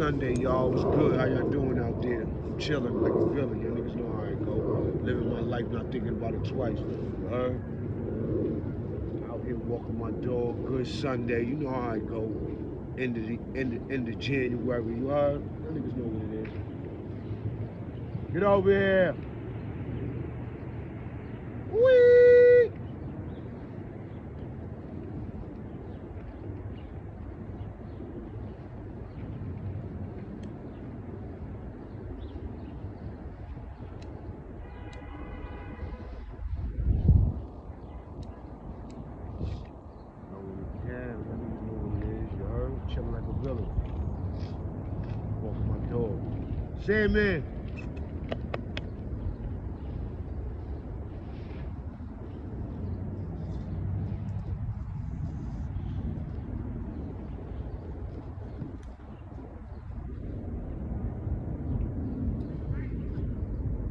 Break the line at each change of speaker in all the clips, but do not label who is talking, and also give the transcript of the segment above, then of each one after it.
Sunday, y'all. What's good? How y'all doing out there? I'm chilling like a villain. Y'all niggas know how I go. Living my life, not thinking about it twice. You heard? Out here walking my dog. Good Sunday. You know how I go. End of January. You heard? Y'all niggas know what it is. Get over here. Whee! Yeah, y'all niggas know what it is. You heard? Chilling like a villain. Walking my dog. Say it, man.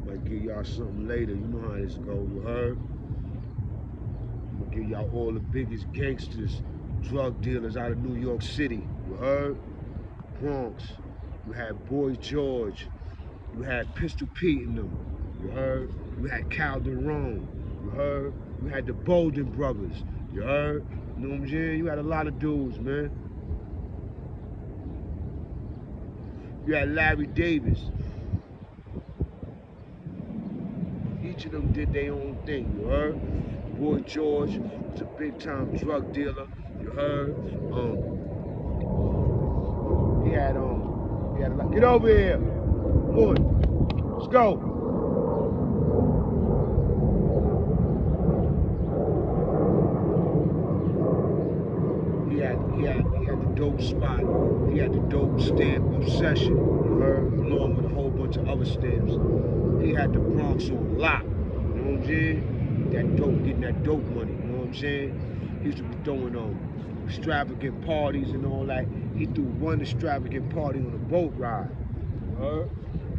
Might give y'all something later. You know how this go. You heard? I'm gonna give y'all all the biggest gangsters, drug dealers out of New York City. You heard? Bronx. You had Boy George. You had Pistol Pete in them. You heard? You had Calderon. You heard? You had the Bolden brothers. You heard? You know what I'm saying? You had a lot of dudes, man. You had Larry Davis. Each of them did their own thing. You heard? Boy George was a big time drug dealer. You heard? He had a lot. Get over here. Come on. Let's go. He had the dope spot. He had the dope stamp obsession. You heard? Along with a whole bunch of other stamps. He had the Bronx on lock. You know what I'm saying? That dope, getting that dope money. You know what I'm saying? He used to be throwing extravagant parties and all that. He threw one extravagant party on a boat ride. You heard?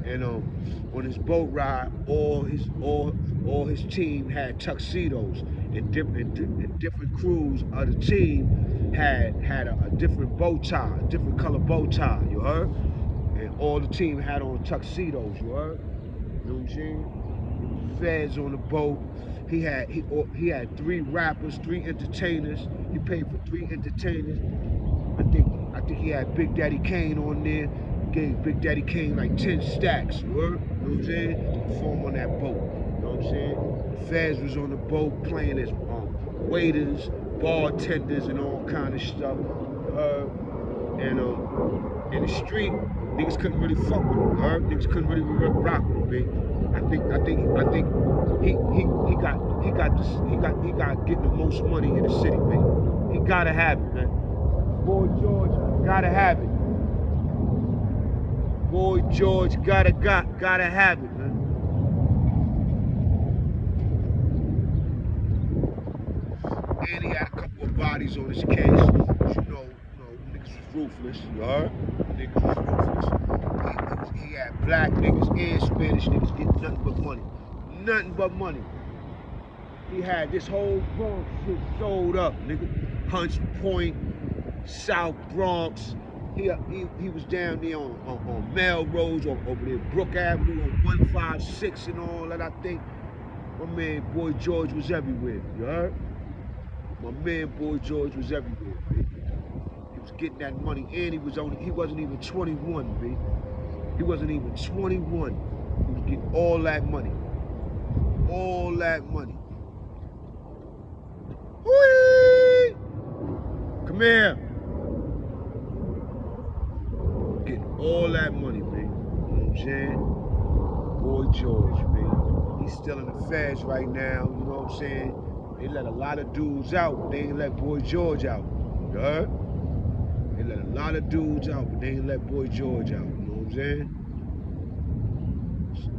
And on his boat ride, all his team had tuxedos, and different crews of the team had a different bow tie, a different color bow tie. You heard? And all the team had on tuxedos. You heard? You know what I'm saying? Feds on the boat. He had three rappers, three entertainers. He paid for three entertainers. I think he had Big Daddy Kane on there. Gave Big Daddy Kane like 10 stacks. You heard? You know what I'm saying? To perform on that boat. You know what I'm saying? The Feds was on the boat playing as waiters, bartenders, and all kind of stuff. You heard? And in the street, niggas couldn't really fuck with him. Heard? Niggas couldn't really rock with him, big. I think he got getting the most money in the city, big. He gotta have it, man. Boy George gotta have it. Boy George gotta have it, man. And he had a couple of bodies on his case. Niggas was ruthless. You heard? Niggas was ruthless. He had black niggas and Spanish niggas getting nothing but money. Nothing but money. He had this whole Bronx shit sold up, nigga. Hunts Point, South Bronx. He was down there on Melrose, over there, Brook Avenue, on 156 and all that, I think. My man, Boy George, was everywhere, you heard? My man, Boy George, was everywhere, B. He was getting that money, and he wasn't even 21, B. He wasn't even 21. He was getting all that money. All that money. Whee! Come here. Getting all that money, B. You know what I'm saying? Boy George, B. He's still in the feds right now, you know what I'm saying? They let a lot of dudes out, but they ain't let Boy George out. You heard? They let a lot of dudes out, but they ain't let Boy George out. You know what I'm saying?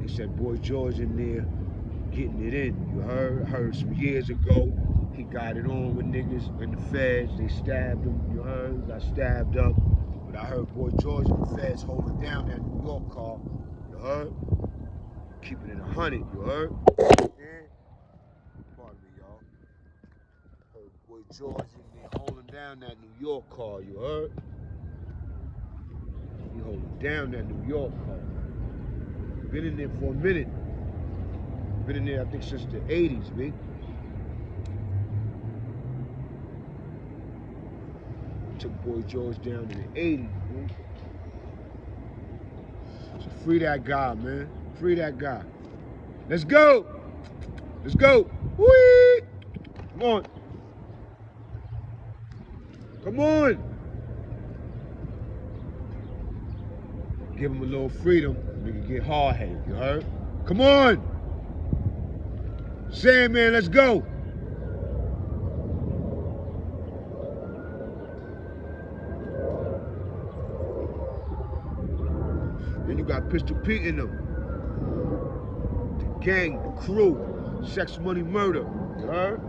They said Boy George in there getting it in. You heard? I heard some years ago he got it on with niggas in the feds. They stabbed him. You heard? He got stabbed up. But I heard Boy George and the feds holding down that New York car. You heard? Keeping it 100. You heard? Yeah. Pardon me, y'all. Heard Boy George in there holding down that New York car. You heard? He holding down that New York part. Been in there for a minute. Been in there, I think, since the 80s, B. Took Boy George down in the 80s, man. So free that guy, man. Free that guy. Let's go. Let's go. Whee! Come on. Come on. Give him a little freedom. Nigga get hard-headed, you heard? Come on. Sandman, let's go. Then you got Pistol Pete in them. The gang, the crew, Sex, Money, Murder. You heard?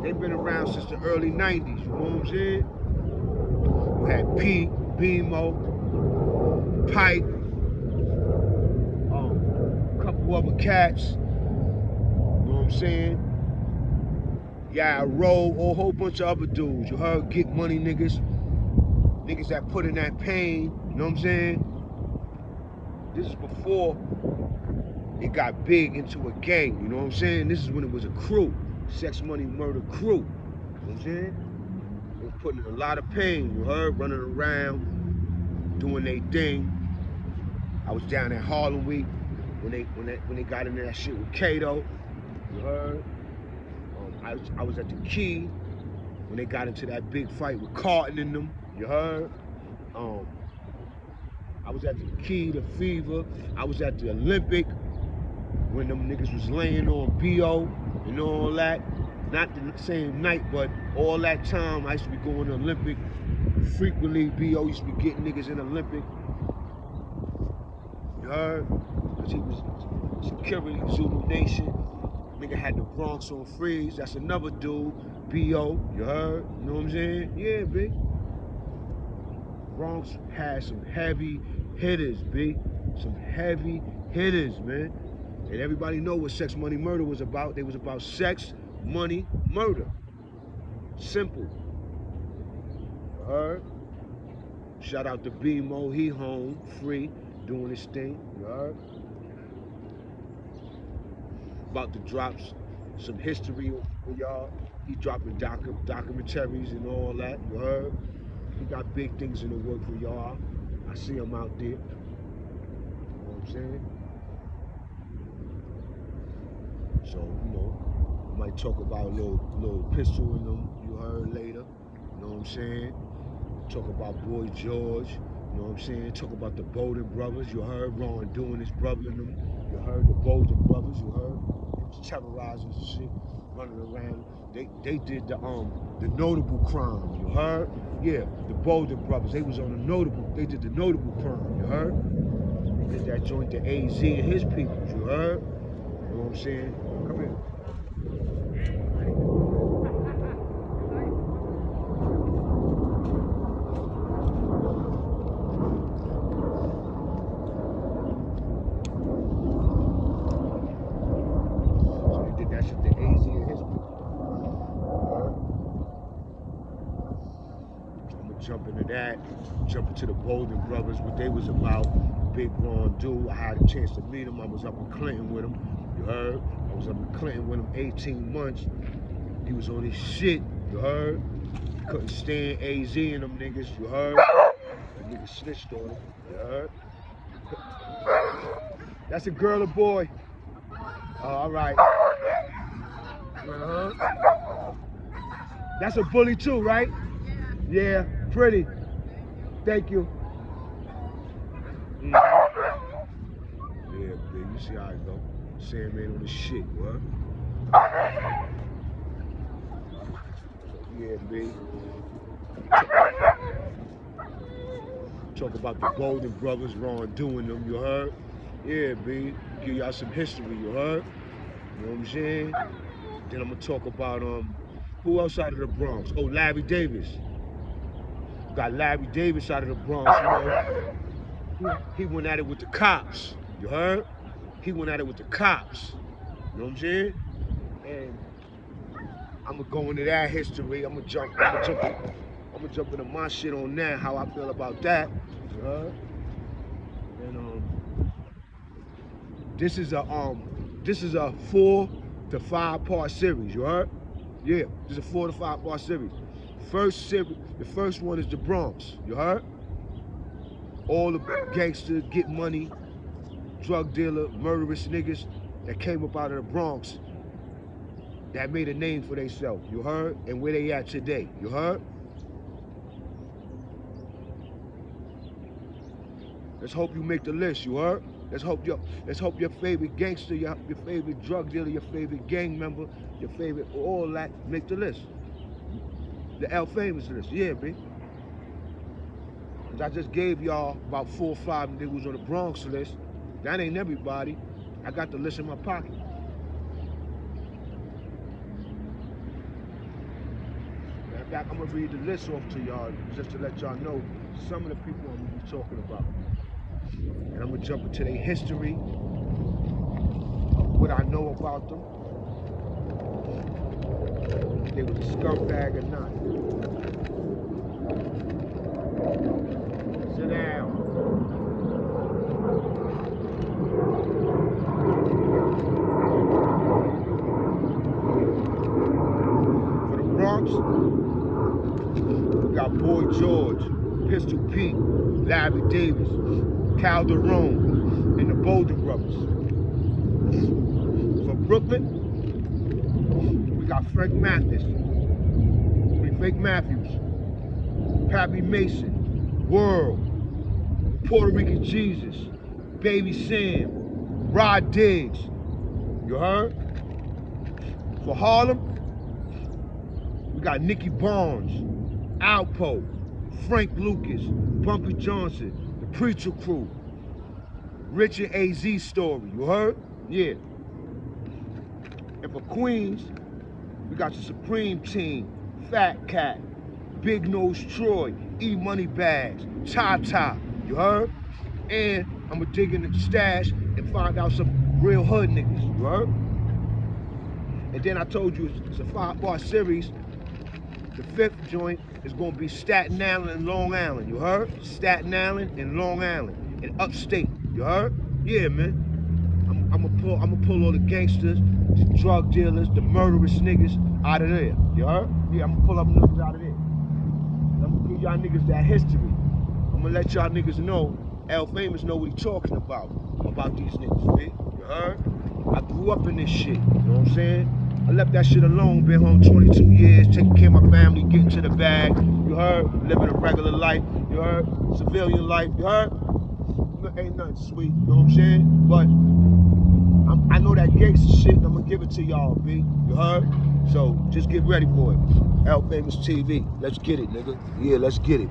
They've been around since the early 90s, you know what I'm saying? You had Pete, Beamo, Pipe, a couple other cats, you know what I'm saying? Yeah, Roll, a whole bunch of other dudes. You heard? Get money niggas. Niggas that put in that pain, you know what I'm saying? This is before it got big into a gang, you know what I'm saying? This is when it was a crew, Sex, Money, Murder crew, you know what I'm saying? They were putting in a lot of pain, you heard? Running around, doing their thing. I was down at Harlem Week when they got into that shit with Kato, you heard? I was at the Key when they got into that big fight with Carton and them, you heard? I was at the Key, the Fever. I was at the Olympic when them niggas was laying on B.O. and all that. Not the same night, but all that time I used to be going to Olympic frequently. B.O. used to be getting niggas in Olympic. You heard? Because he was security, Zulu Nation. Nigga had the Bronx on freeze. That's another dude, B.O. You heard? You know what I'm saying? Yeah, B. Bronx had some heavy hitters, B. Some heavy hitters, man. And everybody know what Sex, Money, Murder was about. They was about sex, money, murder. Simple. You heard? Shout out to B-Mo. He home, free, doing his thing. You heard? About to drop some history for y'all. He dropping documentaries and all that. You heard? He got big things in the work for y'all. I see him out there. You know what I'm saying? So, you know, I might talk about a little pistol in them, you heard later. You know what I'm saying? Talk about Boy George. You know what I'm saying? Talk about the Bolden brothers. You heard Ron doing his brother in them. You heard the Bolden brothers. You heard? He was terrorizing and shit, running around. They did the notable crime. You heard? Yeah, the Bolden brothers. They was on the notable. They did the notable crime. You heard? They did that joint to AZ and his people. You heard? You know what I'm saying? Come here. Jump into that, jump into the Bolden brothers, what they was about. Big Ron dude, I had a chance to meet him. I was up in Clinton with him, you heard? I was up in Clinton with him 18 months. He was on his shit, you heard? He couldn't stand AZ and them niggas, you heard? The niggas snitched on him, you heard? That's a girl or boy? All right. That's a bully too, right? Yeah, pretty. Thank you. Yeah, big. You see how it go. Sandman on the shit, what? Yeah, big. Talk about the Bolden brothers, Ron doing them, you heard? Yeah, big. Give y'all some history, you heard? You know what I'm saying? Then I'm gonna talk about who else out of the Bronx? Oh, Larry Davis. Got Larry Davis out of the Bronx, you know. He went at it with the cops. You heard? He went at it with the cops. You know what I'm saying? And I'm gonna go into that history. I'm gonna jump into my shit on that, how I feel about that. You heard? This is a 4 to 5 part series, you heard? Yeah, this is a 4 to 5 part series. The first one is the Bronx, you heard? All the gangsters, get money, drug dealer, murderous niggas that came up out of the Bronx that made a name for themselves, you heard? And where they at today, you heard? Let's hope you make the list, you heard? Let's hope your favorite gangster, your favorite drug dealer, your favorite gang member, your favorite all that make the list. The L Famous list, yeah, B. I just gave y'all about 4 or 5 niggas on the Bronx list. That ain't everybody. I got the list in my pocket. In fact, I'm gonna read the list off to y'all just to let y'all know some of the people I'm gonna be talking about. And I'm gonna jump into their history, of what I know about them, if they was a scumbag or not. Sit down. For the Bronx, we got Boy George, Pistol Pete, Larry Davis, Calderon, and the Boulder Brothers. For Brooklyn, we got Frank Matthews, Pappy Mason, World, Puerto Rican Jesus, Baby Sam, Rod Diggs, you heard? For Harlem, we got Nicky Barnes, Alpo, Frank Lucas, Bumpy Johnson, the Preacher Crew, Richard AZ Story, you heard? Yeah. And for Queens, we got the Supreme Team, Fat Cat, Big Nose Troy, E Money Bags, Ty, you heard? And I'm gonna dig in the stash and find out some real hood niggas, you heard? And then I told you it's a 5-part series. The 5th joint is gonna be Staten Island and Long Island, you heard? Staten Island and Long Island, in upstate, you heard? Yeah, man. I'm gonna pull all the gangsters, the drug dealers, the murderous niggas out of there, you heard? Yeah, I'm gonna pull up niggas out of there. And I'm gonna give y'all niggas that history. I'm gonna let y'all niggas know, L Famous know what he talking about these niggas, man. You heard? I grew up in this shit, you know what I'm saying? I left that shit alone, been home 22 years, taking care of my family, getting to the bag, you heard? Living a regular life, you heard? Civilian life, you heard? Ain't nothing sweet, you know what I'm saying? But I know that gangster shit, and I'm gonna give it to y'all, B. You heard? So just get ready for it. L Famous TV. Let's get it, nigga. Yeah, let's get it.